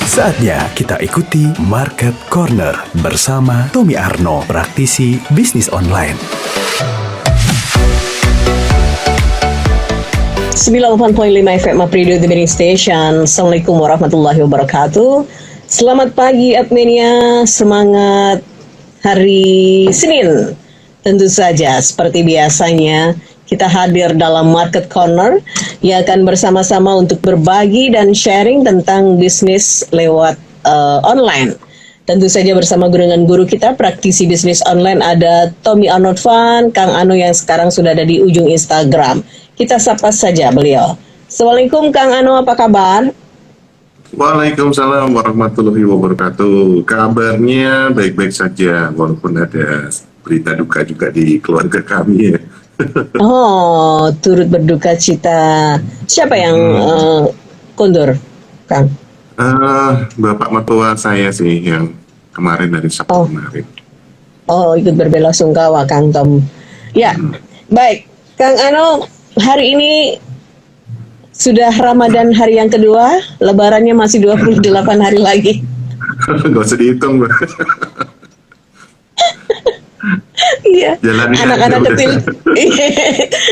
Saatnya kita ikuti Market Corner bersama Tommy Arno, praktisi bisnis online. 98.5 FM Radio The Mini Station. Assalamualaikum warahmatullahi wabarakatuh. Selamat pagi Admenia, semangat hari Senin. Tentu saja seperti biasanya kita hadir dalam Market Corner yang akan bersama-sama untuk berbagi dan sharing tentang bisnis lewat online. Tentu saja bersama dengan guru kita, praktisi bisnis online, ada Tommy Arnoldvan, Kang Ano yang sekarang sudah ada di ujung Instagram. Kita sapa saja beliau. Assalamualaikum Kang Ano, apa kabar? Waalaikumsalam warahmatullahi wabarakatuh. Kabarnya baik-baik saja, walaupun ada berita duka juga di keluarga kami ya. Oh, turut berduka cita. Siapa yang kondur, Kang? Bapak mertua saya sih yang kemarin dari Sabtu kemarin. Oh, ikut berbelasungkawa, Kang Tom. Ya, baik. Kang Ano, hari ini sudah Ramadan hari yang kedua, Lebarannya masih 28 hari lagi. Gak usah dihitung, Mbak. Iya, anak-anak kecil,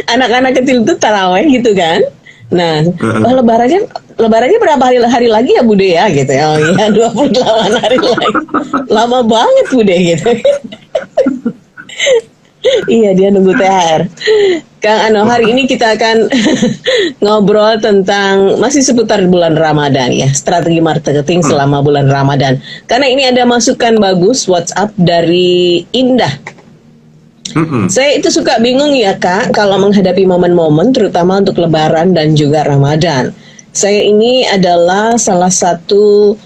anak-anak kecil itu taraweh gitu kan. Nah, lebarannya berapa hari lagi ya Bude ya gitu ya. Oh iya, 28 hari lagi. Lama banget Bude gitu. Iya, dia nunggu THR. Kang Ano, hari ini kita akan ngobrol tentang masih seputar bulan Ramadan ya, strategi marketing selama bulan Ramadan. Karena ini ada masukan bagus WhatsApp dari Indah. Saya itu suka bingung ya Kak, kalau menghadapi momen-momen terutama untuk Lebaran dan juga Ramadan. Saya ini adalah salah satu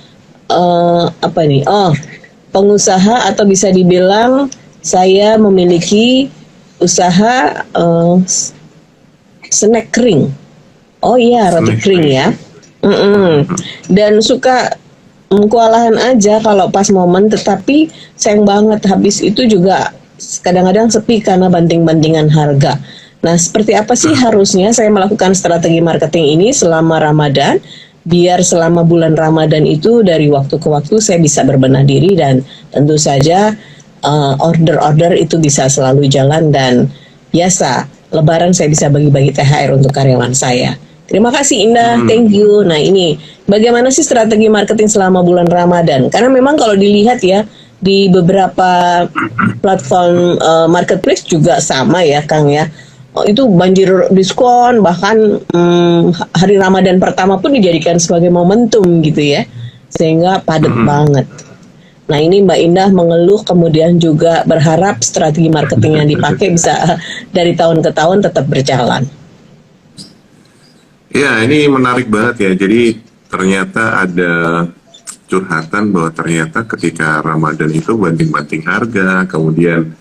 pengusaha atau bisa dibilang saya memiliki usaha snack kering. Oh iya, roti kering ya. Dan suka kewalahan aja kalau pas momen, tetapi sayang banget habis itu juga kadang-kadang sepi karena banting-bantingan harga. Nah, seperti apa sih harusnya saya melakukan strategi marketing ini selama Ramadan, biar selama bulan Ramadan itu dari waktu ke waktu saya bisa berbenah diri dan tentu saja order-order itu bisa selalu jalan dan biasa Lebaran saya bisa bagi-bagi THR untuk karyawan saya. Terima kasih Indah, thank you. Nah ini, bagaimana sih strategi marketing selama bulan Ramadan? Karena memang kalau dilihat ya, di beberapa platform marketplace juga sama ya Kang ya. Itu banjir diskon, bahkan hari Ramadan pertama pun dijadikan sebagai momentum gitu ya. Sehingga padat banget. Nah ini Mbak Indah mengeluh, kemudian juga berharap strategi marketing yang dipakai bisa dari tahun ke tahun tetap berjalan. Ya, ini menarik banget ya. Jadi ternyata ada curhatan bahwa ternyata ketika Ramadan itu banting-banting harga, kemudian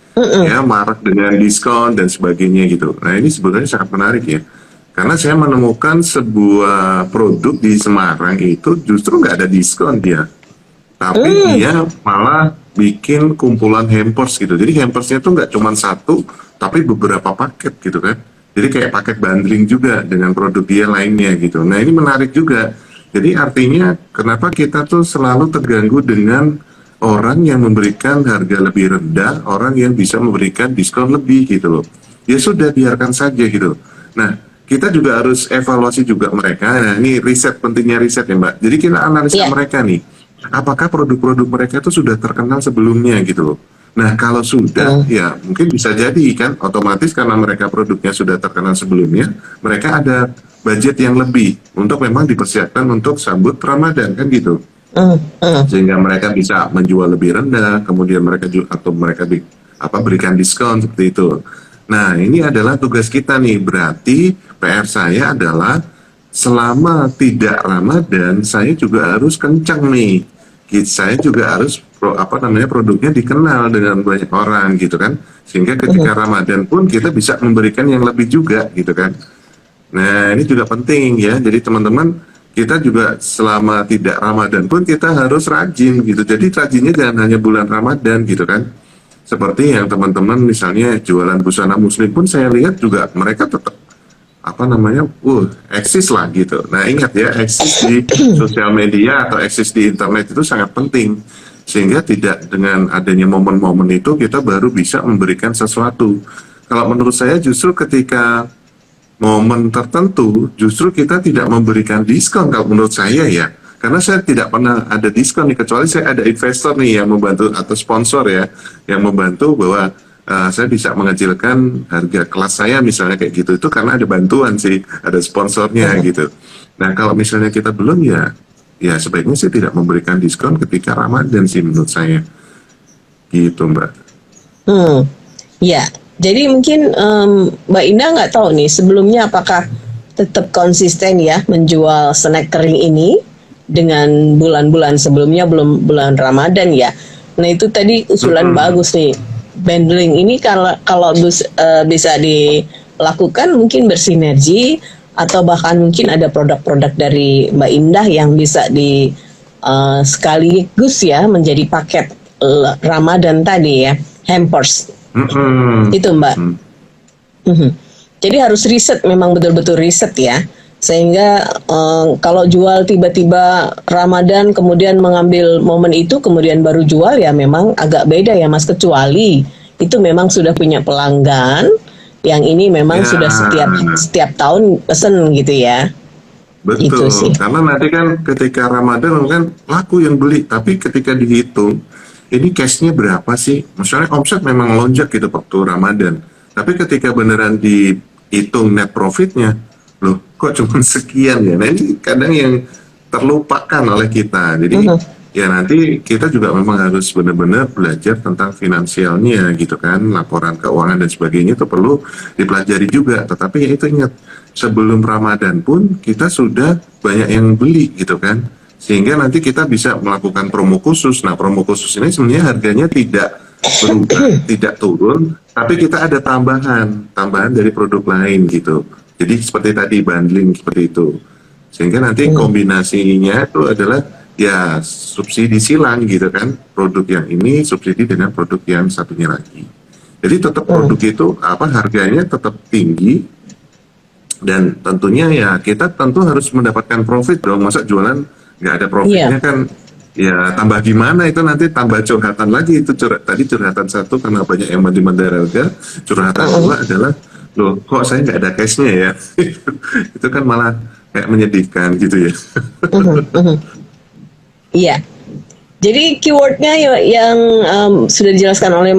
ya marak dengan diskon dan sebagainya gitu. Nah ini sebenarnya sangat menarik ya, karena saya menemukan sebuah produk di Semarang itu justru nggak ada diskon dia, tapi dia malah bikin kumpulan hampers gitu. Jadi hampersnya tuh nggak cuma satu, tapi beberapa paket gitu kan. Jadi kayak paket bundling juga dengan produk dia lainnya gitu. Nah ini menarik juga. Jadi artinya kenapa kita tuh selalu terganggu dengan orang yang memberikan harga lebih rendah, orang yang bisa memberikan diskon lebih gitu loh. Ya sudah, biarkan saja gitu. Nah, kita juga harus evaluasi juga mereka. Nah, ini riset, pentingnya riset ya Mbak. Jadi kita analisa mereka nih. Apakah produk-produk mereka itu sudah terkenal sebelumnya gitu loh. Nah, kalau sudah, ya mungkin bisa jadi kan, otomatis karena mereka produknya sudah terkenal sebelumnya, mereka ada budget yang lebih untuk memang dipersiapkan untuk sambut Ramadan kan gitu. Sehingga mereka bisa menjual lebih rendah, kemudian mereka berikan diskon seperti itu. Nah, ini adalah tugas kita nih. Berarti PR saya adalah selama tidak Ramadan, saya juga harus kencang nih. Saya juga harus produknya dikenal dengan banyak orang gitu kan. Sehingga ketika Ramadan pun kita bisa memberikan yang lebih juga gitu kan. Nah, ini juga penting ya. Jadi teman-teman, kita juga selama tidak Ramadan pun kita harus rajin gitu. Jadi rajinnya jangan hanya bulan Ramadan gitu kan. Seperti yang teman-teman misalnya jualan busana muslim pun saya lihat juga mereka tetap apa namanya, eksis lah gitu. Nah ingat ya, eksis di sosial media atau eksis di internet itu sangat penting, sehingga tidak dengan adanya momen-momen itu kita baru bisa memberikan sesuatu. Kalau menurut saya justru ketika momen tertentu justru kita tidak memberikan diskon kalau menurut saya ya, karena saya tidak pernah ada diskon nih, kecuali saya ada investor nih yang membantu atau sponsor ya yang membantu bahwa saya bisa mengecilkan harga kelas saya misalnya kayak gitu, itu karena ada bantuan sih, ada sponsornya gitu. Nah kalau misalnya kita belum ya sebaiknya sih tidak memberikan diskon ketika Ramadan sih menurut saya gitu Mbak. Ya, jadi mungkin Mbak Indah nggak tahu nih sebelumnya apakah tetap konsisten ya menjual snack kering ini dengan bulan-bulan sebelumnya, belum bulan Ramadan ya. Nah itu tadi usulan bagus nih. Bundling ini kalau bisa dilakukan mungkin bersinergi, atau bahkan mungkin ada produk-produk dari Mbak Indah yang bisa sekaligus ya menjadi paket Ramadan tadi ya, hampers. Itu Mbak. Jadi harus riset, memang betul-betul riset ya, sehingga kalau jual tiba-tiba Ramadan kemudian mengambil momen itu kemudian baru jual ya memang agak beda ya Mas, kecuali itu memang sudah punya pelanggan yang ini memang sudah setiap tahun pesen gitu ya. Betul, itu sih. Karena nanti kan ketika Ramadan kan laku yang beli, tapi ketika dihitung ini cashnya berapa sih, misalnya omset memang lonjak gitu waktu Ramadan, tapi ketika beneran dihitung net profitnya, loh kok cuma sekian ya. Nah ini kadang yang terlupakan oleh kita. Jadi ya nanti kita juga memang harus benar-benar belajar tentang finansialnya gitu kan, laporan keuangan dan sebagainya itu perlu dipelajari juga. Tetapi ya itu ingat, sebelum Ramadan pun kita sudah banyak yang beli gitu kan, sehingga nanti kita bisa melakukan promo khusus. Nah promo khusus ini sebenarnya harganya tidak berubah, tidak turun, tapi kita ada tambahan dari produk lain gitu. Jadi seperti tadi bundling seperti itu, sehingga nanti kombinasinya itu adalah ya subsidi silang gitu kan, produk yang ini subsidi dengan produk yang satunya lagi. Jadi tetap produk itu harganya tetap tinggi, dan tentunya ya kita tentu harus mendapatkan profit dong. Masa jualan nggak ada profitnya kan ya tambah gimana, itu nanti tambah curhatan lagi. Itu tadi curhatan satu karena banyak yang mandi harga, curhatan dua adalah loh kok saya nggak ada cashnya ya. Itu kan malah kayak menyedihkan gitu ya. Iya. Jadi keywordnya yang sudah dijelaskan oleh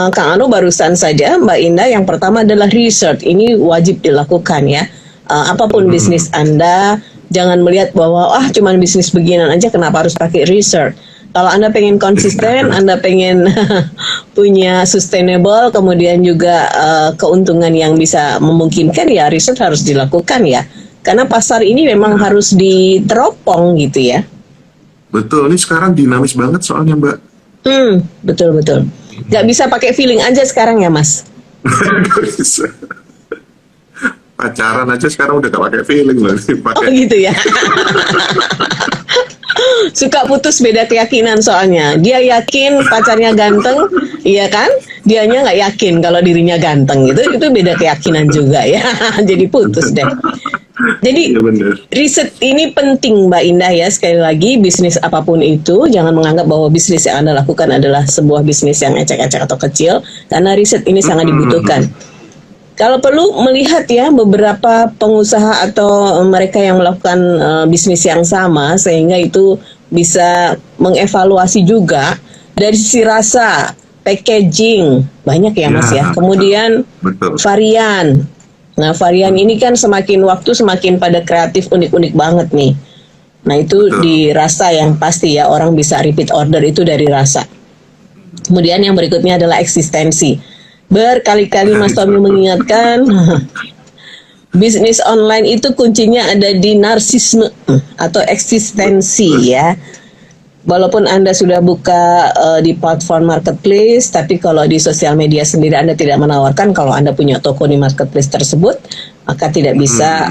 Kang Anu barusan saja, Mbak Indah, yang pertama adalah research. Ini wajib dilakukan ya. Apapun bisnis Anda, jangan melihat bahwa cuman bisnis beginian aja kenapa harus pakai research. Kalau Anda pengen konsisten, Anda pengen punya sustainable, kemudian juga keuntungan yang bisa memungkinkan, ya riset harus dilakukan ya. Karena pasar ini memang harus diteropong gitu ya. Betul, ini sekarang dinamis banget soalnya Mbak. Betul. Gak bisa pakai feeling aja sekarang ya Mas. Gak bisa. Pacaran aja sekarang udah gak pakai feeling loh. Oh gitu ya. Suka putus beda keyakinan soalnya. Dia yakin pacarnya ganteng, iya kan? Dianya nggak yakin kalau dirinya ganteng. Itu beda keyakinan juga ya. Jadi putus deh. Jadi riset ini penting Mbak Indah ya. Sekali lagi, bisnis apapun itu jangan menganggap bahwa bisnis yang Anda lakukan adalah sebuah bisnis yang ecek-ecek atau kecil, karena riset ini sangat dibutuhkan. Kalau perlu melihat ya beberapa pengusaha atau mereka yang melakukan bisnis yang sama, sehingga itu bisa mengevaluasi juga dari sisi rasa, packaging, banyak ya Mas ya. Kemudian varian. Nah varian ini kan semakin waktu semakin pada kreatif, unik-unik banget nih. Nah itu dirasa yang pasti ya, orang bisa repeat order itu dari rasa. Kemudian yang berikutnya adalah eksistensi. Berkali-kali Mas Tommy mengingatkan, bisnis online itu kuncinya ada di narsisme atau eksistensi ya. Walaupun Anda sudah buka di platform marketplace, tapi kalau di sosial media sendiri Anda tidak menawarkan, kalau Anda punya toko di marketplace tersebut, maka tidak bisa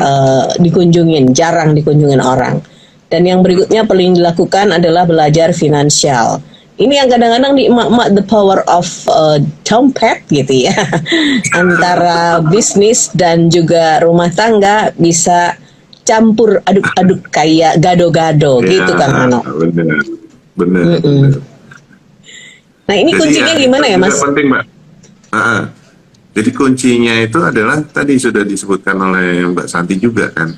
dikunjungin, jarang dikunjungin orang. Dan yang berikutnya paling dilakukan adalah belajar finansial. Ini yang kadang-kadang di emak-emak the power of dompet gitu ya. Antara bisnis dan juga rumah tangga bisa campur aduk-aduk kayak gado-gado Ya, gitu Kang Ano. benar, benar, Mm-mm. benar. Nah ini Jadi kuncinya ya, gimana itu ya juga Mas? penting, Mbak. Ah, jadi kuncinya itu adalah tadi sudah disebutkan oleh Mbak Santi juga kan.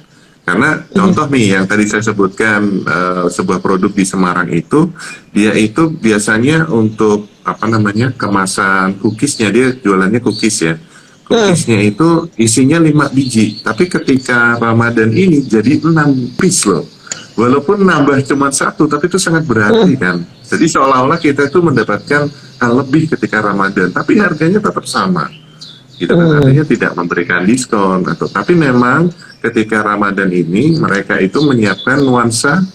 Karena contoh nih yang tadi saya sebutkan sebuah produk di Semarang itu dia itu biasanya untuk apa namanya kemasan cookiesnya dia jualannya cookies ya. Mm. Cookiesnya itu isinya 5 biji, tapi ketika Ramadan ini jadi 6 piece loh. Walaupun nambah cuma satu, tapi itu sangat berarti kan. Jadi seolah-olah kita itu mendapatkan hal lebih ketika Ramadan, tapi harganya tetap sama gitu kan, artinya tidak memberikan diskon atau tapi memang ketika Ramadan ini mereka itu menyiapkan nuansa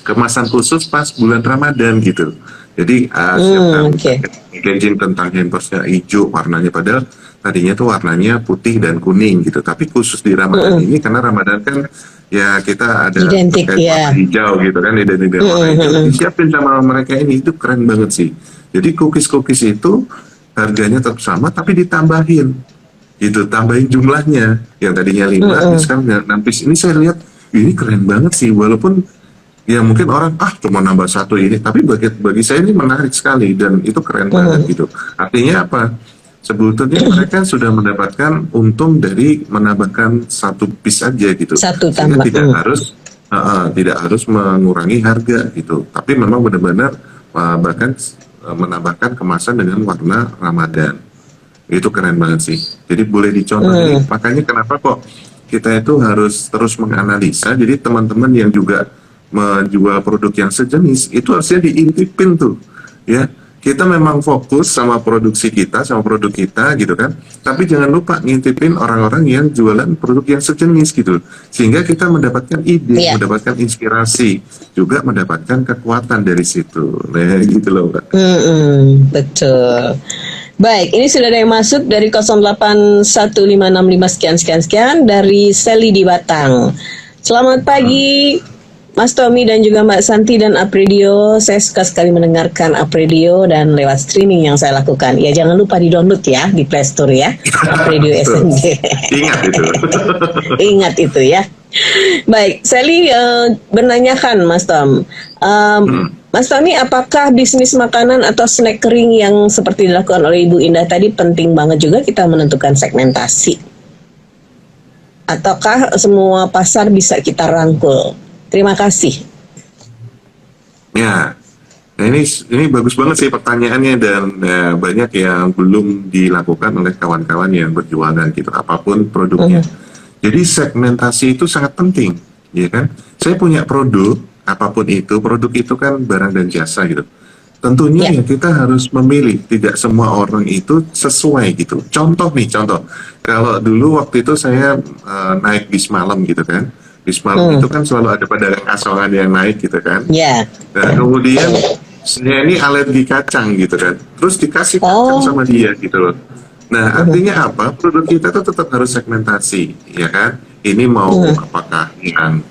kemasan khusus pas bulan Ramadan gitu. Jadi siapkan Oke. packaging tentang hampersnya hijau warnanya, padahal tadinya tuh warnanya putih dan kuning gitu. Tapi khusus di Ramadan ini karena Ramadan kan ya kita ada Identik terkait ya. warna hijau gitu kan, identik dengan warna hijau. Disiapin sama mereka ini itu keren banget sih. Jadi cookies itu harganya tetap sama tapi ditambahin gitu, tambahin jumlahnya yang tadinya 5 sekarang 6 piece. Ini saya lihat ini keren banget sih, walaupun ya mungkin orang cuma nambah satu ini, tapi bagi saya ini menarik sekali dan itu keren banget gitu. Artinya apa? Sebetulnya mereka sudah mendapatkan untung dari menambahkan satu piece aja gitu. Satu Sehingga tambah. tidak harus mengurangi harga gitu. Tapi memang benar-benar bahkan menambahkan kemasan dengan warna Ramadan. Itu keren banget sih. Jadi boleh dicontoh nih. Makanya kenapa kok kita itu harus terus menganalisa. Jadi teman-teman yang juga menjual produk yang sejenis itu harusnya diintipin tuh ya. Kita memang fokus sama produksi kita, sama produk kita gitu kan, tapi jangan lupa ngintipin orang-orang yang jualan produk yang sejenis gitu, sehingga kita mendapatkan ide, mendapatkan inspirasi, juga mendapatkan kekuatan dari situ. Nah gitu loh Mbak. Betul. Baik, ini sudah ada yang masuk dari 081565 sekian dari Sally di Batang. Selamat pagi Mas Tommy dan juga Mbak Santi dan Apredio. Saya suka sekali mendengarkan Apredio dan lewat streaming yang saya lakukan. Ya jangan lupa di-download ya di Play Store ya. Apredio SNG. Ingat itu. Ingat itu ya. Baik, Sally menanyakan Mas Tom. Mas Tommy, apakah bisnis makanan atau snack kering yang seperti dilakukan oleh Ibu Indah tadi penting banget juga kita menentukan segmentasi? Ataukah semua pasar bisa kita rangkul? Terima kasih. Ya, nah ini bagus banget sih pertanyaannya dan banyak yang belum dilakukan oleh kawan-kawan yang berjualan gitu, apapun produknya. Jadi segmentasi itu sangat penting, ya kan? Saya punya produk, apapun itu, produk itu kan barang dan jasa gitu. Tentunya ya kita harus memilih, tidak semua orang itu sesuai gitu. Contoh, kalau dulu waktu itu saya naik bis malam gitu kan. Bis malam itu kan selalu ada pedagang asongan yang naik gitu kan. Dan kemudian saya ini alergi kacang gitu kan. Terus dikasih kacang sama dia gitu loh. Nah artinya apa? Produk kita tuh tetap harus segmentasi, ya kan? Ini mau apakah yang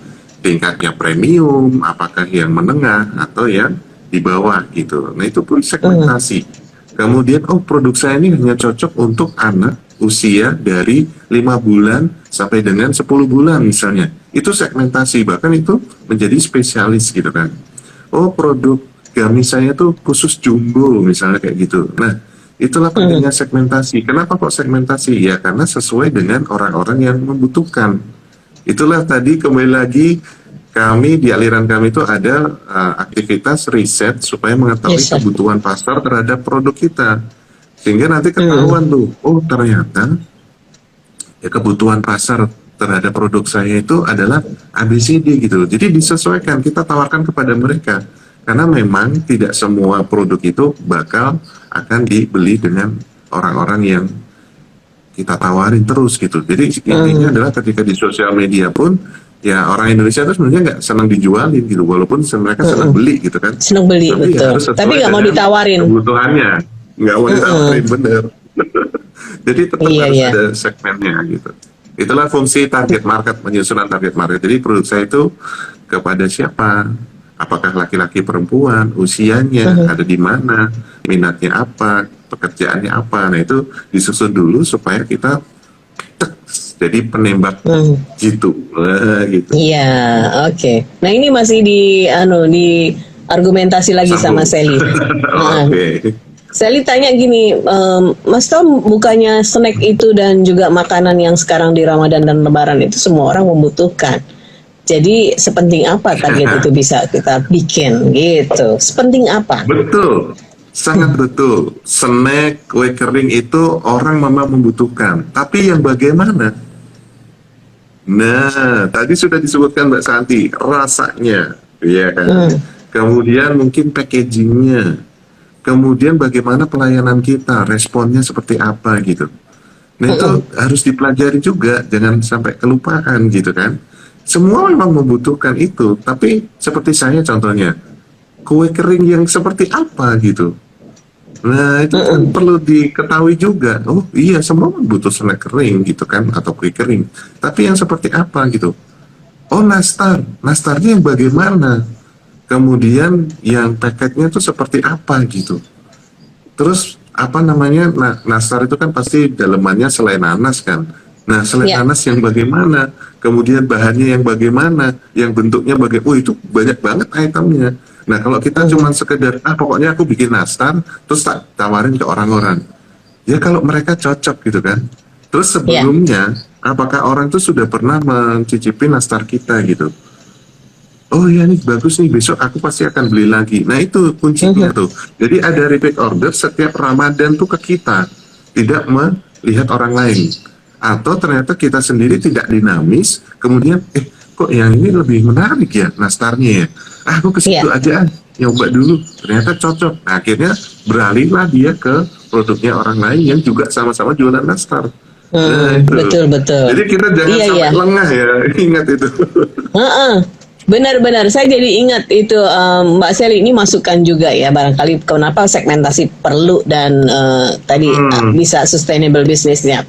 tingkatnya premium, apakah yang menengah atau yang di bawah gitu. Nah itu pun segmentasi. Kemudian produk saya ini hanya cocok untuk anak usia dari 5 bulan sampai dengan 10 bulan misalnya. Itu segmentasi, bahkan itu menjadi spesialis gitu kan. Produk gamis saya tuh khusus jumbo misalnya kayak gitu. Nah, itulah pentingnya segmentasi. Kenapa kok segmentasi? Ya karena sesuai dengan orang-orang yang membutuhkan. Itulah tadi kembali lagi kami di aliran kami itu ada aktivitas riset supaya mengetahui kebutuhan pasar terhadap produk kita. Sehingga nanti ketahuan tuh, ternyata ya kebutuhan pasar terhadap produk saya itu adalah ABCD gitu. Jadi disesuaikan, kita tawarkan kepada mereka. Karena memang tidak semua produk itu bakal akan dibeli dengan orang-orang yang kita tawarin terus gitu. Jadi intinya adalah ketika di sosial media pun, ya orang Indonesia itu sebenarnya nggak senang dijualin gitu. Walaupun mereka senang beli gitu kan. Senang beli, tapi betul. Tapi nggak mau ditawarin. Kebutuhannya, nggak mau ditawarin, bener. Jadi tetap harus ada segmennya gitu. Itulah fungsi target market, penyusunan target market. Jadi produk saya itu kepada siapa, apakah laki-laki perempuan, usianya ada di mana, minatnya apa, pekerjaannya apa. Nah itu disusun dulu supaya kita tek, jadi penembak gitu. Gitu. Iya, oke. Nah ini masih di argumentasi lagi sama Sally. Nah, Oke. Sally tanya gini, Mas Tom, bukannya snack itu dan juga makanan yang sekarang di Ramadan dan Lebaran itu semua orang membutuhkan. Jadi sepenting apa target itu bisa kita bikin gitu? Sepenting apa? Betul, sangat betul. Snack, kue kering itu orang memang membutuhkan. Tapi yang bagaimana? Nah, tadi sudah disebutkan Mbak Santi, rasanya, ya kan? Kemudian mungkin packagingnya, kemudian bagaimana pelayanan kita, responnya seperti apa gitu. Nah itu harus dipelajari juga, jangan sampai kelupaan gitu kan. Semua memang membutuhkan itu, tapi seperti saya contohnya, kue kering yang seperti apa gitu. Nah itu kan perlu diketahui juga. Oh iya, semua butuh snack kering gitu kan, atau kue kering. Tapi yang seperti apa gitu. Oh nastarnya yang bagaimana. Kemudian yang paketnya tuh seperti apa gitu. Terus apa namanya, nastar itu kan pasti dalemannya selai nanas kan. Nah selai nanas yang bagaimana. Kemudian bahannya yang bagaimana. Yang bentuknya bagaimana. Oh itu banyak banget itemnya. Nah kalau kita cuma sekedar pokoknya aku bikin nastar terus tak tawarin ke orang-orang, ya kalau mereka cocok gitu kan. Terus sebelumnya apakah orang itu sudah pernah mencicipi nastar kita gitu. Oh ya nih bagus nih, besok aku pasti akan beli lagi. Nah itu kuncinya tuh. Jadi ada repeat order setiap Ramadan tuh ke kita, tidak melihat orang lain. Atau ternyata kita sendiri tidak dinamis, kemudian kok yang ini lebih menarik ya nastarnya ya. Aku ke situ aja nyoba dulu, ternyata cocok. Nah, akhirnya beralihlah dia ke produknya orang lain yang juga sama-sama jualan nastar. Nah, itu. Betul. Jadi kita jangan sampai lengah ya, ingat itu. Benar-benar, saya jadi ingat itu Mbak Sally, ini masukan juga ya, barangkali kenapa segmentasi perlu dan tadi bisa sustainable bisnisnya.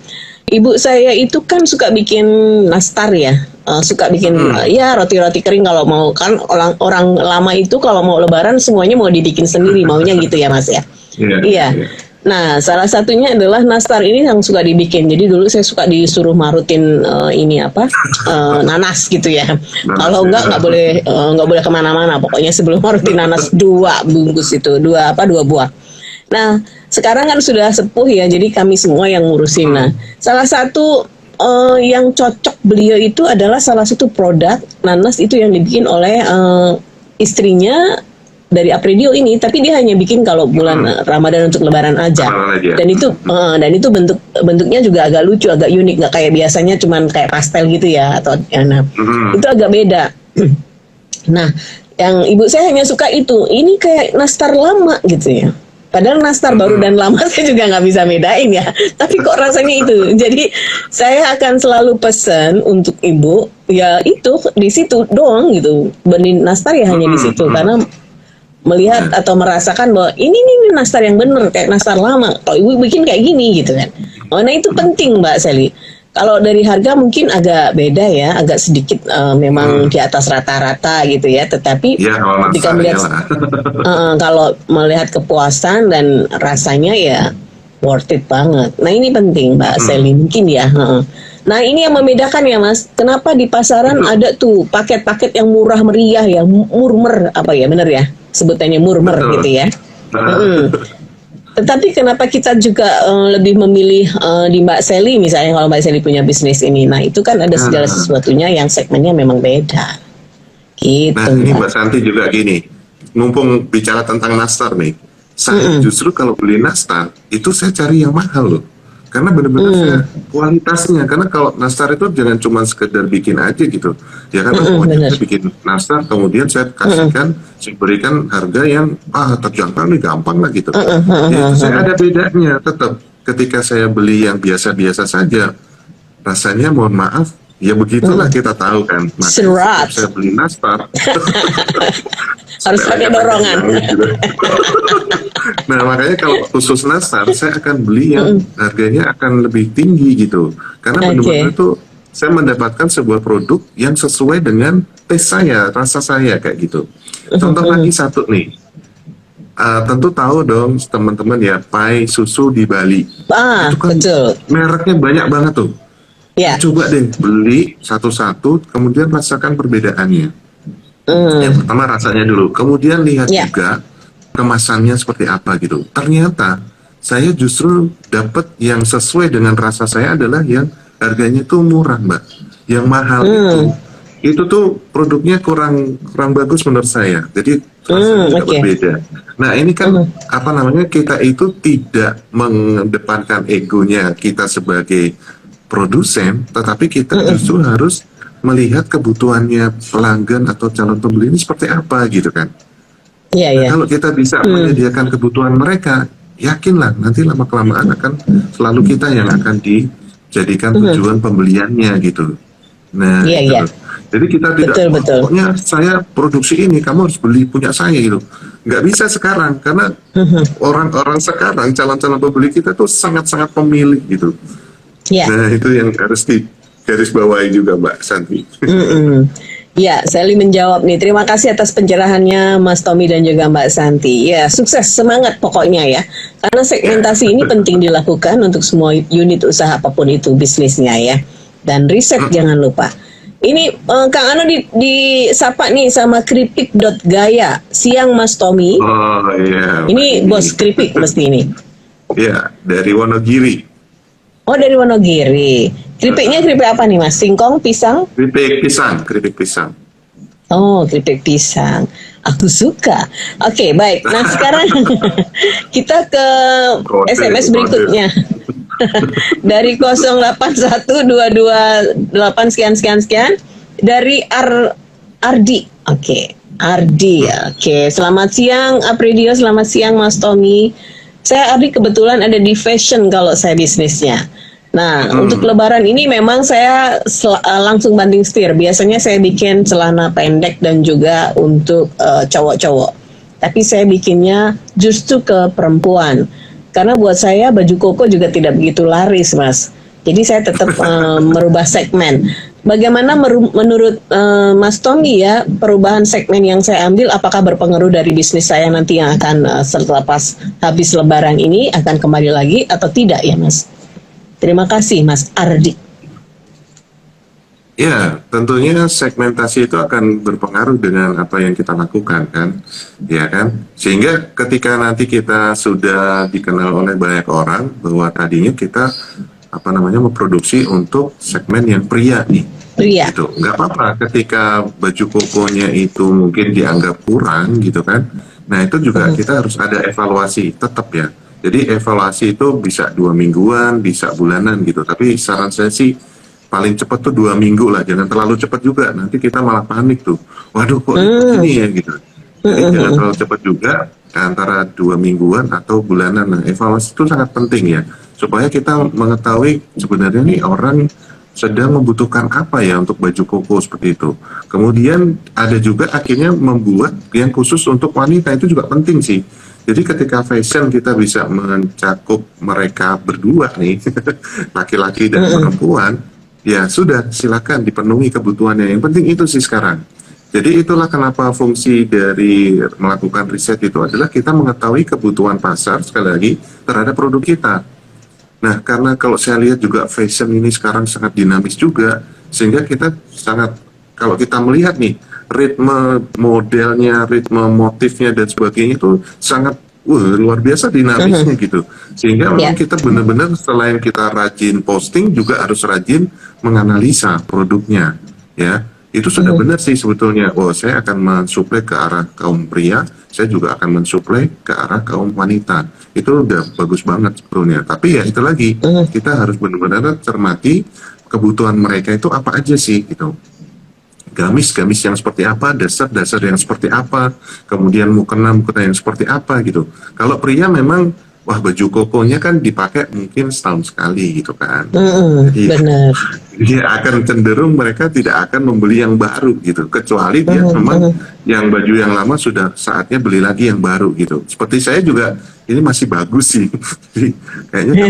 Ibu saya itu kan suka bikin nastar ya, suka bikin ya roti-roti kering kalau mau, kan orang lama itu kalau mau lebaran semuanya mau dibikin sendiri, maunya gitu ya Mas ya. Iya. Nah salah satunya adalah nastar ini yang suka dibikin. Jadi dulu saya suka disuruh marutin nanas gitu ya. Kalau nggak boleh kemana-mana. Pokoknya sebelum marutin nanas 2 bungkus itu, 2 buah. Nah, sekarang kan sudah sepuh ya, jadi kami semua yang ngurusin. Nah, salah satu yang cocok beliau itu adalah salah satu produk nanas itu yang dibikin oleh istrinya dari Apridio ini, tapi dia hanya bikin kalau bulan Ramadan untuk Lebaran aja. Dan itu bentuknya juga agak lucu, agak unik, nggak kayak biasanya cuman kayak pastel gitu ya, atau itu agak beda. Nah, yang ibu saya hanya suka itu, ini kayak nastar lama gitu ya. Padahal nastar baru dan lama saya juga nggak bisa bedain ya. Tapi kok rasanya itu. Jadi saya akan selalu pesan untuk ibu, ya itu di situ doang gitu. Benih nastar ya hanya di situ, karena melihat atau merasakan bahwa ini nastar yang bener, kayak nastar lama. Kalau ibu bikin kayak gini gitu kan. Oh, nah itu penting Mbak Sally. Kalau dari harga mungkin agak beda ya, agak sedikit memang di atas rata-rata gitu ya. Tetapi ketika melihat kalau melihat kepuasan dan rasanya ya worth it banget. Nah ini penting Mbak Sally mungkin ya. Nah ini yang membedakan ya Mas. Kenapa di pasaran ada tuh paket-paket yang murah meriah ya, murmer apa ya, bener ya sebutannya murmer gitu ya. Tetapi kenapa kita juga lebih memilih di Mbak Sally misalnya, kalau Mbak Sally punya bisnis ini, nah itu kan ada segala sesuatunya yang segmennya memang beda. Gitu. Nah ini Mbak Santi juga gini, mumpung bicara tentang nastar nih, saya justru kalau beli nastar itu saya cari yang mahal loh, karena benar-benar kualitasnya. Karena kalau nastar itu jangan cuma sekedar bikin aja gitu, ya kan pokoknya saya bikin nastar kemudian saya kasihkan, saya berikan harga yang terjangkau nih, gampang lah gitu. Ya, saya ada bedanya tetap. Ketika saya beli yang biasa-biasa saja, rasanya mohon maaf, ya begitulah kita tahu kan. Makanya saya beli nastar harus pakai dorongan. Nah makanya kalau khusus nastar saya akan beli yang harganya akan lebih tinggi gitu, karena benar-benar itu saya mendapatkan sebuah produk yang sesuai dengan taste saya, rasa saya kayak gitu. Contoh lagi satu nih, tentu tahu dong teman-teman ya, pai susu di Bali. Itu kan Betul. mereknya banyak banget tuh. Ya. Coba deh beli satu-satu, kemudian rasakan perbedaannya. Yang pertama rasanya dulu, kemudian lihat juga kemasannya seperti apa gitu. Ternyata saya justru dapat yang sesuai dengan rasa saya adalah yang harganya tuh murah, Mbak. Yang mahal itu tuh produknya kurang bagus menurut saya. Jadi rasanya juga berbeda. Nah ini kan apa namanya, kita itu tidak mengedepankan egonya kita sebagai produsen, tetapi kita justru harus melihat kebutuhannya pelanggan atau calon pembeli ini seperti apa gitu kan. Nah, kalau kita bisa menyediakan kebutuhan mereka, yakinlah nanti lama-kelamaan akan selalu kita yang akan dijadikan tujuan pembeliannya gitu. Nah, gitu. Jadi kita tidak, pokoknya saya produksi ini, kamu harus beli punya saya gitu. Nggak bisa sekarang, karena orang-orang sekarang, calon-calon pembeli kita tuh sangat-sangat pemilih gitu. Nah, itu yang harus garis bawahi juga Mbak Santi. Ya, Sally menjawab nih. Terima kasih atas pencerahannya Mas Tommy dan juga Mbak Santi. Ya, sukses, semangat pokoknya ya. Karena segmentasi ini penting dilakukan untuk semua unit usaha apapun itu bisnisnya ya. Dan riset jangan lupa. Ini Kang Ano disapa nih sama keripik.gaya. Siang Mas Tommy. Oh iya. Ini bos keripik mesti ini. Iya, dari Wonogiri. Oh, dari Wonogiri. Keripiknya keripik apa nih Mas? Singkong, pisang? Keripik pisang. Oh, keripik pisang. Aku suka. Oke, baik. Nah, sekarang kita ke SMS berikutnya. Dari 081228 sekian. Dari Ardi. Oke. Ardi. Oke. Selamat siang Apridio, selamat siang Mas Tommy. Saya Ardi kebetulan ada di fashion kalau saya bisnisnya. Nah, untuk lebaran ini memang saya langsung banting setir. Biasanya saya bikin celana pendek dan juga untuk cowok-cowok. Tapi saya bikinnya justru ke perempuan. Karena buat saya baju koko juga tidak begitu laris, Mas. Jadi saya tetap merubah segmen. Bagaimana menurut Mas Tommy ya, perubahan segmen yang saya ambil apakah berpengaruh dari bisnis saya nanti yang akan selepas habis lebaran ini akan kembali lagi atau tidak ya, Mas? Terima kasih Mas Ardi. Ya, tentunya segmentasi itu akan berpengaruh dengan apa yang kita lakukan kan, ya kan. Sehingga ketika nanti kita sudah dikenal oleh banyak orang bahwa tadinya kita memproduksi untuk segmen yang pria nih. Pria. Gitu. Nggak apa-apa ketika baju kokonya itu mungkin dianggap kurang gitu kan. Nah itu juga kita harus ada evaluasi tetap ya. Jadi evaluasi itu bisa 2 mingguan, bisa bulanan gitu. Tapi saran saya sih paling cepat tuh 2 minggu lah. Jangan terlalu cepat juga. Nanti kita malah panik tuh. Waduh kok ini ya gitu. Jadi jangan terlalu cepat juga. Antara 2 mingguan atau bulanan. Nah evaluasi itu sangat penting ya. Supaya kita mengetahui sebenarnya nih orang sedang membutuhkan apa ya untuk baju koko seperti itu. Kemudian ada juga akhirnya membuat yang khusus untuk wanita, itu juga penting sih. Jadi ketika fashion kita bisa mencakup mereka berdua nih, laki-laki dan perempuan, ya sudah silakan dipenuhi kebutuhannya. Yang penting itu sih sekarang. Jadi itulah kenapa fungsi dari melakukan riset itu adalah kita mengetahui kebutuhan pasar sekali lagi terhadap produk kita. Nah, karena kalau saya lihat juga fashion ini sekarang sangat dinamis juga, sehingga kita sangat, kalau kita melihat nih, ritme modelnya, ritme motifnya dan sebagainya itu sangat luar biasa dinamisnya gitu. Sehingga memang kita benar-benar selain kita rajin posting, juga harus rajin menganalisa produknya, ya. Itu sudah benar sih sebetulnya. Oh, saya akan mensuplai ke arah kaum pria, saya juga akan mensuplai ke arah kaum wanita. Itu udah bagus banget sebetulnya. Tapi ya itu lagi, kita harus benar-benar cermati kebutuhan mereka itu apa aja sih gitu. Gamis yang seperti apa, dasar yang seperti apa, kemudian mukena yang seperti apa gitu. Kalau pria memang wah baju kokonya kan dipakai mungkin setahun sekali gitu kan. Jadi benar. Dia akan cenderung mereka tidak akan membeli yang baru gitu, kecuali dia memang yang baju yang lama sudah saatnya beli lagi yang baru gitu. Seperti saya juga ini masih bagus sih. Jadi kayaknya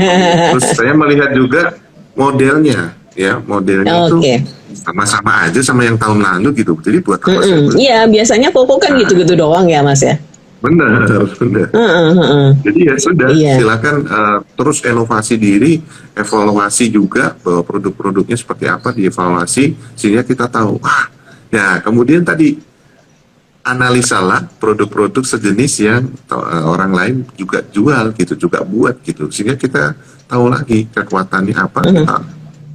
terus saya melihat juga modelnya ya modelnya itu Oke. sama-sama aja sama yang tahun lalu gitu. Jadi buat apa saya beli? Iya, biasanya Koko kan gitu-gitu doang ya, Mas ya. Benar, benar. Jadi ya sudah, Iya. silakan terus inovasi diri, evaluasi juga bahwa produk-produknya seperti apa, dievaluasi sehingga kita tahu. Ya kemudian tadi analisalah produk-produk sejenis yang orang lain juga jual gitu, juga buat gitu, sehingga kita tahu lagi kekuatannya apa, kita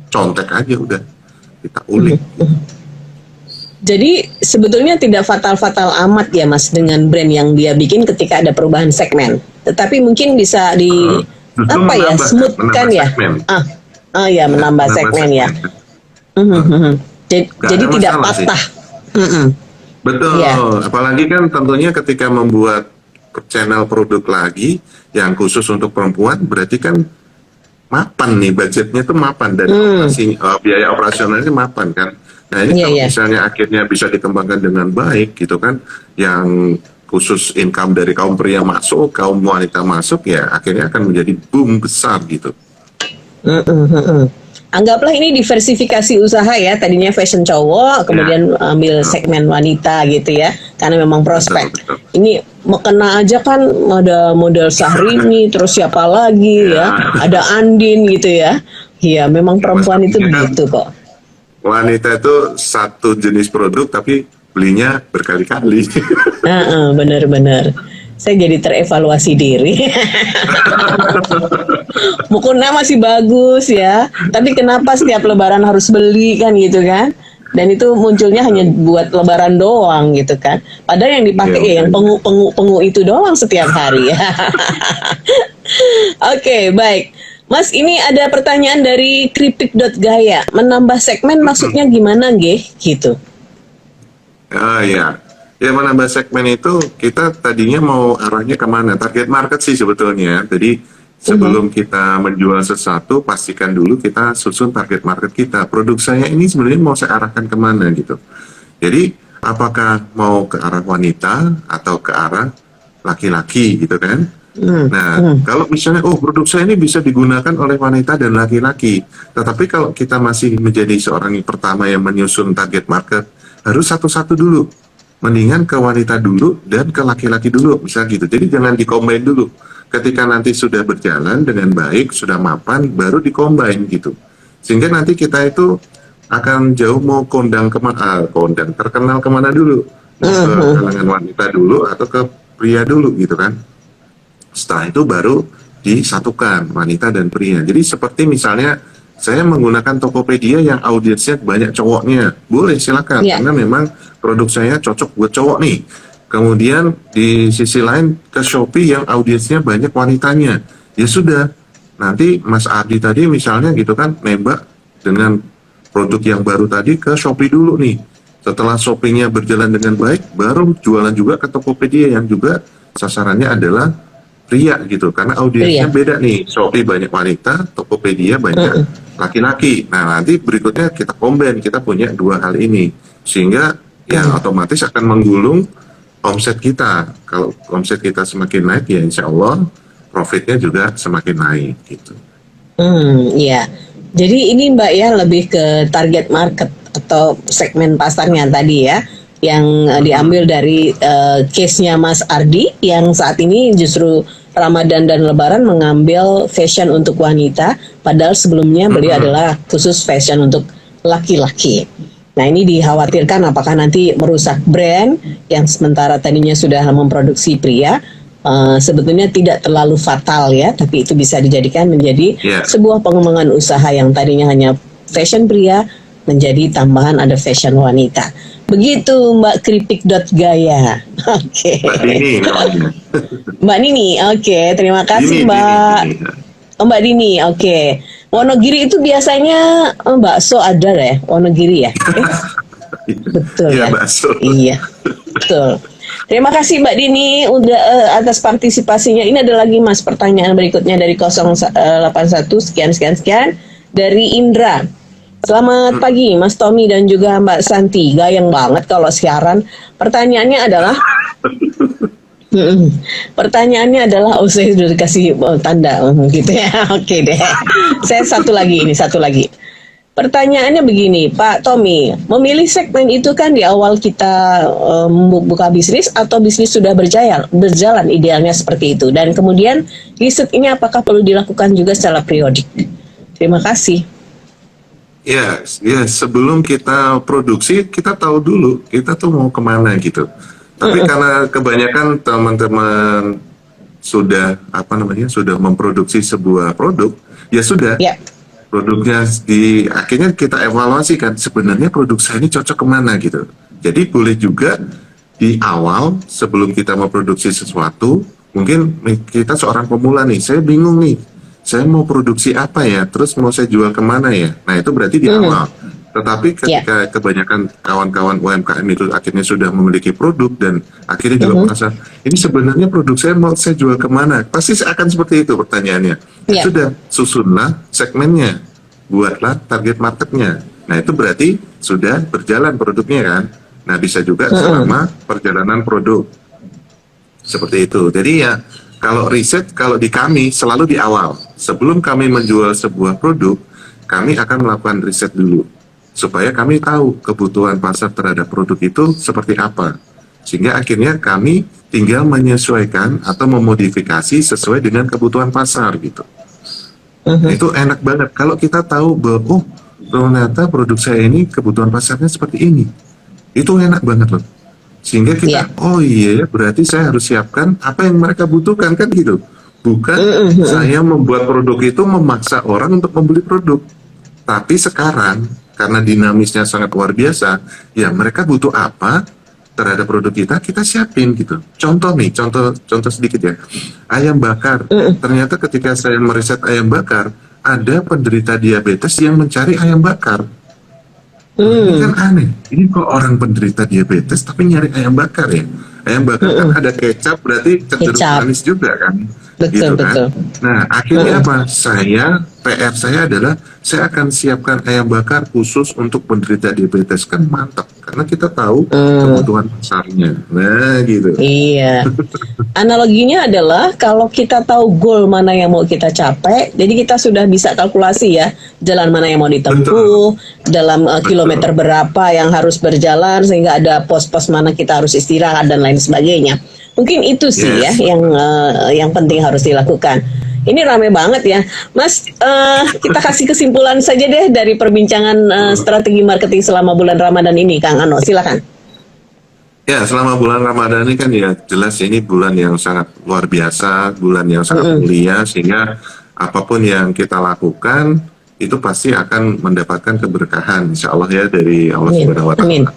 contek aja udah, kita ulik. Jadi sebetulnya tidak fatal-fatal amat ya Mas dengan brand yang dia bikin ketika ada perubahan segmen. Tetapi mungkin bisa di Justru apa ya, menambah smoothkan ya. segmen. Ya menambah segmen ya. Jadi ada tidak masalah sih. patah. Betul, Iya. apalagi kan tentunya ketika membuat channel produk lagi yang khusus untuk perempuan, berarti kan mapan nih, budgetnya tuh mapan dan biaya operasionalnya mapan kan. Nah ini Iya, kalau iya. misalnya akhirnya bisa dikembangkan dengan baik gitu kan, yang khusus income dari kaum pria masuk, kaum wanita masuk, ya akhirnya akan menjadi boom besar gitu. Anggaplah ini diversifikasi usaha ya, tadinya fashion cowok, kemudian ambil segmen wanita gitu ya, karena memang prospek. Betul. Ini kena aja kan ada model Syahrini, terus siapa lagi ya, ada Andin gitu ya. Iya, memang perempuan itu Kan begitu kok. wanita itu satu jenis produk tapi belinya berkali-kali. Bener-bener. Saya jadi terevaluasi diri. Mukena masih bagus ya, tapi kenapa setiap lebaran harus beli kan gitu kan? Dan itu munculnya hanya buat lebaran doang gitu kan. Padahal yang dipakai ya yang pengu itu doang setiap hari ya. Oke, baik. Mas, ini ada pertanyaan dari kripik.gaya. Menambah segmen maksudnya gimana, Nggih? Gitu. Ya, menambah segmen itu kita tadinya mau arahnya kemana? Target market sih sebetulnya. Jadi sebelum kita menjual sesuatu, pastikan dulu kita susun target market kita. Produk saya ini sebenarnya mau saya arahkan kemana gitu. Jadi apakah mau ke arah wanita atau ke arah laki-laki gitu kan? Nah, kalau misalnya, produk saya ini bisa digunakan oleh wanita dan laki-laki. Tetapi kalau kita masih menjadi seorang yang pertama yang menyusun target market, harus satu-satu dulu. Mendingan ke wanita dulu dan ke laki-laki dulu, misalnya gitu. Jadi jangan dikombin dulu. Ketika nanti sudah berjalan dengan baik, sudah mapan, baru dikombin gitu. Sehingga nanti kita itu akan jauh mau terkenal kemana dulu. Mau ke kalangan wanita dulu atau ke pria dulu gitu kan. Setelah itu baru disatukan wanita dan pria. Jadi seperti misalnya saya menggunakan Tokopedia yang audiensnya banyak cowoknya, boleh silakan karena memang produk saya cocok buat cowok nih. Kemudian di sisi lain ke Shopee yang audiensnya banyak wanitanya, ya sudah. Nanti Mas Ardi tadi misalnya gitu kan nembak dengan produk yang baru tadi ke Shopee dulu nih. Setelah shoppingnya berjalan dengan baik, baru jualan juga ke Tokopedia yang juga sasarannya adalah pria gitu, karena audiensnya beda nih. Shopee banyak wanita, Tokopedia banyak laki-laki. Nah nanti berikutnya kita combine, kita punya dua hal ini sehingga ya otomatis akan menggulung omset kita. Kalau omset kita semakin naik ya insya Allah profitnya juga semakin naik gitu. Iya. Jadi ini Mbak ya lebih ke target market atau segmen pasarnya tadi ya, yang diambil dari case-nya Mas Ardi yang saat ini justru Ramadan dan Lebaran mengambil fashion untuk wanita, padahal sebelumnya beliau adalah khusus fashion untuk laki-laki. Nah ini dikhawatirkan apakah nanti merusak brand yang sementara tadinya sudah memproduksi pria. Sebetulnya tidak terlalu fatal ya, tapi itu bisa dijadikan menjadi sebuah pengembangan usaha yang tadinya hanya fashion pria menjadi tambahan ada fashion wanita. Begitu Mbak Kripik.gaya. Oke. Mbak Dini namanya. Mbak Nini, oke. Terima kasih Mbak. Oh Mbak Dini, oke. Wonogiri itu biasanya bakso ada ya, Wonogiri ya. Betul ya. Bakso. Iya, betul. Terima kasih Mbak Dini udah atas partisipasinya. Ini ada lagi Mas pertanyaan berikutnya dari 081 sekian dari Indra. Selamat pagi Mas Tommy dan juga Mbak Santi. Gayeng banget kalau siaran. Pertanyaannya adalah saya sudah dikasih tanda gitu ya. Oke deh. Saya satu lagi. Pertanyaannya begini, Pak Tommy, memilih segmen itu kan di awal kita buka bisnis atau bisnis sudah berjalan idealnya seperti itu. Dan kemudian riset ini apakah perlu dilakukan juga secara periodik? Terima kasih. Ya, sebelum kita produksi, kita tahu dulu kita tuh mau kemana gitu. Tapi karena kebanyakan teman-teman sudah sudah memproduksi sebuah produk, ya sudah. Ya. Produknya akhirnya kita evaluasi kan sebenarnya produk saya ini cocok kemana gitu. Jadi boleh juga di awal sebelum kita memproduksi sesuatu, mungkin kita seorang pemula nih, saya bingung nih, saya mau produksi apa ya, terus mau saya jual kemana ya. Nah itu berarti di awal. Tetapi ketika kebanyakan kawan-kawan UMKM itu akhirnya sudah memiliki produk dan akhirnya juga merasa ini sebenarnya produk saya mau saya jual kemana, pasti akan seperti itu pertanyaannya. Sudah susunlah segmennya, buatlah target marketnya. Nah itu berarti sudah berjalan produknya kan. Nah bisa juga selama perjalanan produk seperti itu. Jadi ya kalau riset, kalau di kami selalu di awal sebelum kami menjual sebuah produk, kami akan melakukan riset dulu supaya kami tahu kebutuhan pasar terhadap produk itu seperti apa. Sehingga akhirnya kami tinggal menyesuaikan atau memodifikasi sesuai dengan kebutuhan pasar gitu. Itu enak banget kalau kita tahu bahwa ternyata produk saya ini kebutuhan pasarnya seperti ini. Itu enak banget loh. Sehingga kita oh iya ya berarti saya harus siapkan apa yang mereka butuhkan kan gitu. Bukan saya membuat produk itu memaksa orang untuk membeli produk. Tapi sekarang karena dinamisnya sangat luar biasa, ya mereka butuh apa terhadap produk kita siapin gitu. Contoh sedikit ya, ayam bakar. Ternyata ketika saya meriset ayam bakar, ada penderita diabetes yang mencari ayam bakar. Ini kan aneh, ini kok orang penderita diabetes tapi nyari ayam bakar ya. Ayam bakar kan ada kecap, berarti cenderung manis juga kan. Betul, gitu kan. betul. Nah akhirnya apa? PR saya adalah saya akan siapkan ayam bakar khusus untuk penderita diabetes. Kan mantap karena kita tahu kebutuhan pasarnya. Nah gitu. Iya. Analoginya adalah kalau kita tahu goal mana yang mau kita capai, jadi kita sudah bisa kalkulasi ya jalan mana yang mau ditempuh, dalam kilometer berapa yang harus berjalan sehingga ada pos-pos mana kita harus istirahat dan lain sebagainya. Mungkin itu sih ya yang penting harus dilakukan. Ini rame banget ya, Mas. Kita kasih kesimpulan saja deh dari perbincangan strategi marketing selama bulan Ramadan ini, Kang Ano. Silakan. Ya, selama bulan Ramadan ini kan ya jelas ini bulan yang sangat luar biasa, bulan yang sangat mulia, sehingga apapun yang kita lakukan itu pasti akan mendapatkan keberkahan, insya Allah ya dari Allah Subhanahu Wa Taala.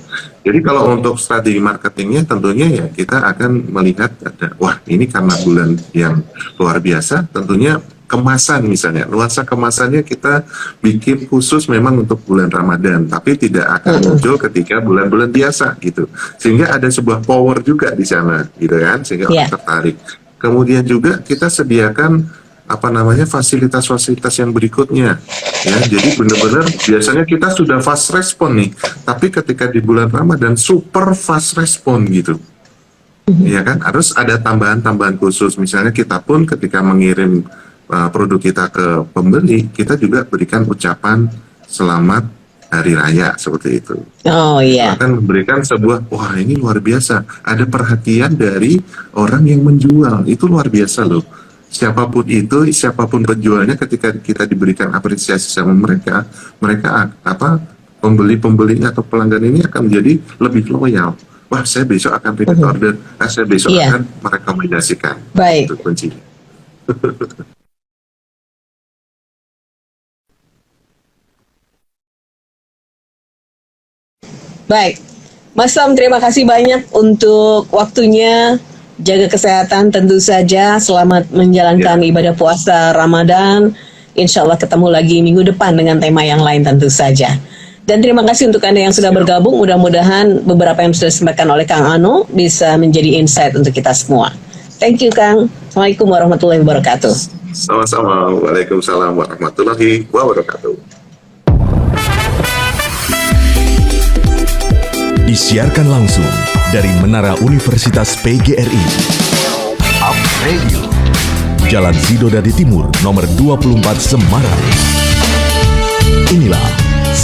Jadi kalau untuk strategi marketingnya tentunya ya kita akan melihat wah ini karena bulan yang luar biasa, tentunya kemasan misalnya, nuansa kemasannya kita bikin khusus memang untuk bulan Ramadan, tapi tidak akan muncul ketika bulan-bulan biasa gitu. Sehingga ada sebuah power juga di sana gitu kan, sehingga orang tertarik. Kemudian juga kita sediakan fasilitas-fasilitas yang berikutnya ya. Jadi benar-benar biasanya kita sudah fast respon nih, tapi ketika di bulan Ramadan super fast respon gitu. Ya kan, harus ada tambahan-tambahan khusus. Misalnya kita pun ketika mengirim produk kita ke pembeli, kita juga berikan ucapan selamat hari raya seperti itu. Oh iya. Akan memberikan sebuah wah ini luar biasa. Ada perhatian dari orang yang menjual, itu luar biasa loh. Siapapun itu, siapapun penjualnya, ketika kita diberikan apresiasi sama mereka pembeli-pembelinya atau pelanggan ini akan menjadi lebih loyal. Wah, saya besok akan repeat order, saya besok akan merekomendasikan. Baik. Itu kuncinya. Baik, Mas Tom, terima kasih banyak untuk waktunya. Jaga kesehatan tentu saja, selamat menjalankan ibadah puasa Ramadan. Insya Allah ketemu lagi minggu depan dengan tema yang lain tentu saja. Dan terima kasih untuk Anda yang sudah bergabung. Mudah-mudahan beberapa yang sudah disampaikan oleh Kang Ano bisa menjadi insight untuk kita semua. Thank you, Kang. Assalamualaikum warahmatullahi wabarakatuh. Sama-sama. Waalaikumsalam warahmatullahi wabarakatuh. Disiarkan langsung dari Menara Universitas PGRI. Up Radio. Jalan Sidodadi Timur, nomor 24 Semarang. Inilah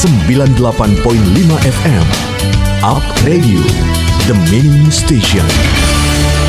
98.5 FM. Up Radio, the mini station.